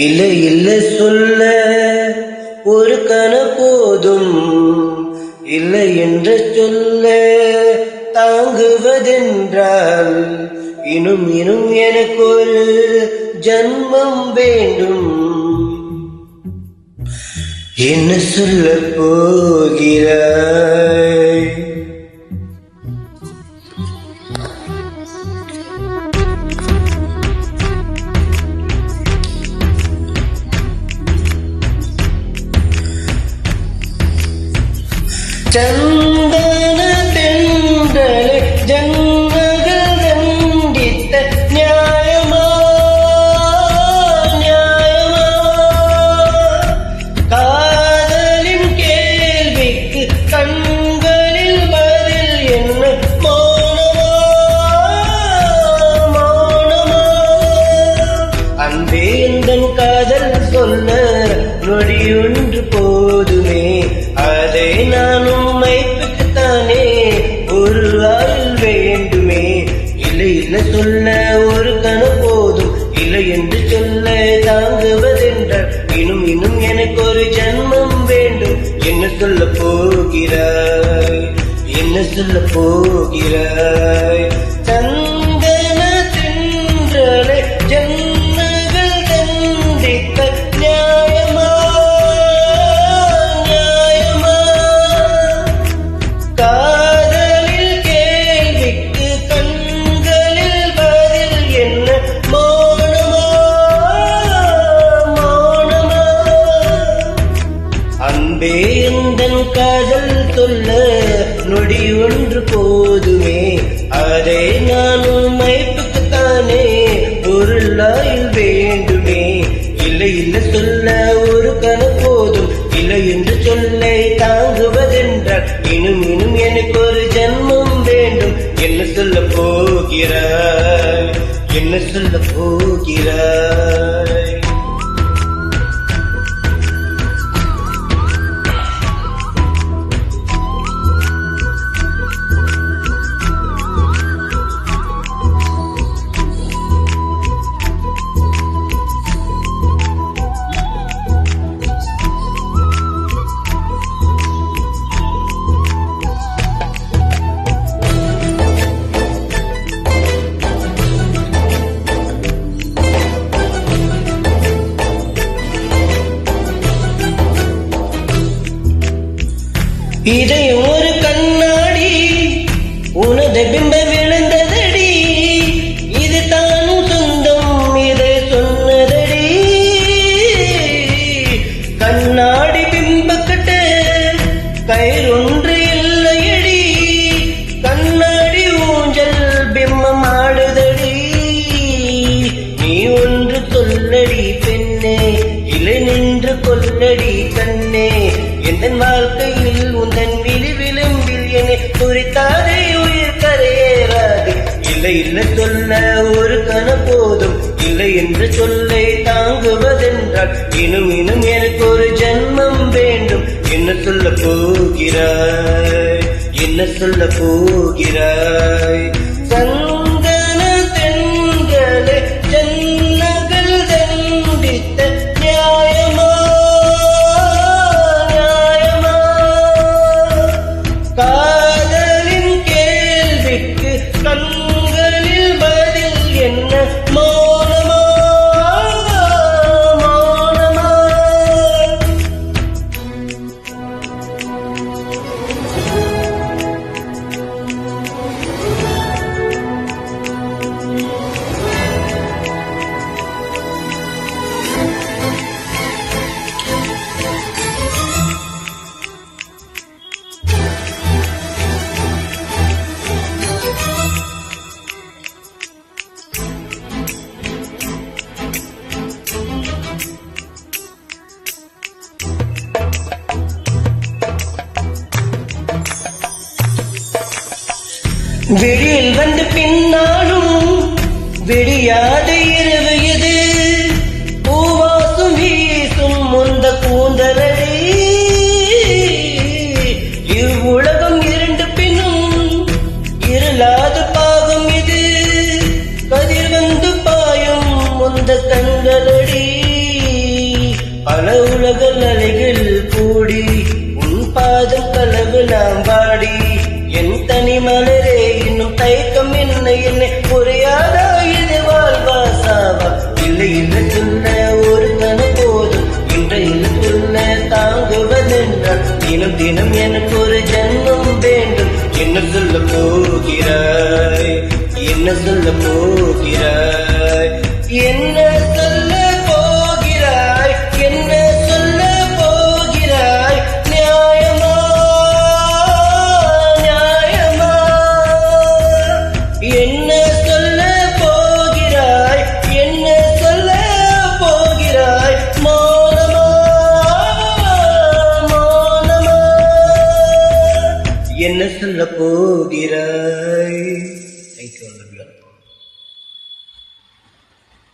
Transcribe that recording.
இல்லை இல்லை சொல்ல ஒரு கன போதும், இல்லை என்று சொல்ல தாங்குவதென்றால் இன்னும் இன்னும் எனக்கு ஒரு ஜன்மம் வேண்டும். என்ன சொல்ல போகிறாய்? சந்தன தென்றலே ஜன்னகள் தண்டித்த நியாயமா நியாயமா? காதலின் கேள்விக்கு கண்களில் பதில் என்ன? மௌனமா மௌனமா? அன்பே எந்தன் காதல் சொல்ல நொடி ஒன்று போதுமே, அதை நானும் மைப்புக்குத்தானே ஒரு ஆள் வேண்டுமே. இல்லை இல்லை சொல்ல ஒரு கன போதும், இல்லை என்று சொல்ல தாங்குவதென்றால் இன்னும் இன்னும் எனக்கு ஒரு ஜன்மம் வேண்டும். என்ன சொல்ல போகிறாய்? என்ன சொல்ல போகிறாய்? சந்தன தென்றலே ஜன்னகள் தண்டித்த நியாயமா நியாயமா? காதலில் கேள்விக்கு கண்களில் பதில் என்ன? மௌனமா மௌனமா? அன்பே எந்தன் காதல் சொல்ல நொடி ஒன்று போதுமே, அதை நானும் மைப்புக்குத்தானே ஒரு லாயில் வேண்டுமே. இல்லை இல்லை சொல்ல ஒரு கன போதும், இல்லை என்று சொல்ல தாங்குவதென்றால் இன்னும் இன்னும் எனக்கு ஒரு ஜன்மம் வேண்டும். என்ன சொல்ல போகிறாய்? என்ன சொல்ல போகிறாய்? இதை ஒரு கண்ணாடி உனது பிம்ப விழுந்ததடி, இது தானும் சொந்தம் இதை சொன்னதடி. கண்ணாடி பிம்பக்கட்ட கயிறொன்று இல்லையடி, கண்ணாடி ஊஞ்சல் பிம்பம் ஆடுதடி. நீ ஒன்று சொல்லடி பெண்ணே, இல்லை நின்று கொல்லடி கண்ணே. எந்த வாழ்க்கையில் உந்தன் விழி விளிம்பில் என்னை குறித்தாதே உயிர் கரையேறாது. இல்லை இல்லை சொல்ல ஒரு கன போதும், இல்லை என்று சொல்லை தாங்குவதென்றால் இன்னும் இன்னும் எனக்கு ஒரு ஜன்மம் வேண்டும். என்ன சொல்ல போகிறாய்? என்ன சொல்ல போகிறாய்? சந்தன தென்றலே ஜன்னகள் தண்டித்த நியாயமா நியாயமா? காதலின் கேள்விக்கு கண்களில் பதில் என்ன? மௌனமா மௌனமா? விடியல் வந்து பின்னாலும் விடியாத இரவு இது, பூவாசும் வீசும் முந்த கூந்தலடி. இவ்வுலகம் இரண்டு பின்னும் இருளாத பாகம் இது, கதிர் வந்து பாயும் முந்த கண்களடி. சொல்ல போகிறாய் என்ன சொல்ல போகிறாய் என்ன சொல்ல போகிறாய் நியாயமா நியாயமா என்ன சொல்ல போகிறாய் என்ன சொல்ல போகிறாய் மௌனமா மௌனமா என்ன சொல்ல போகிறாய்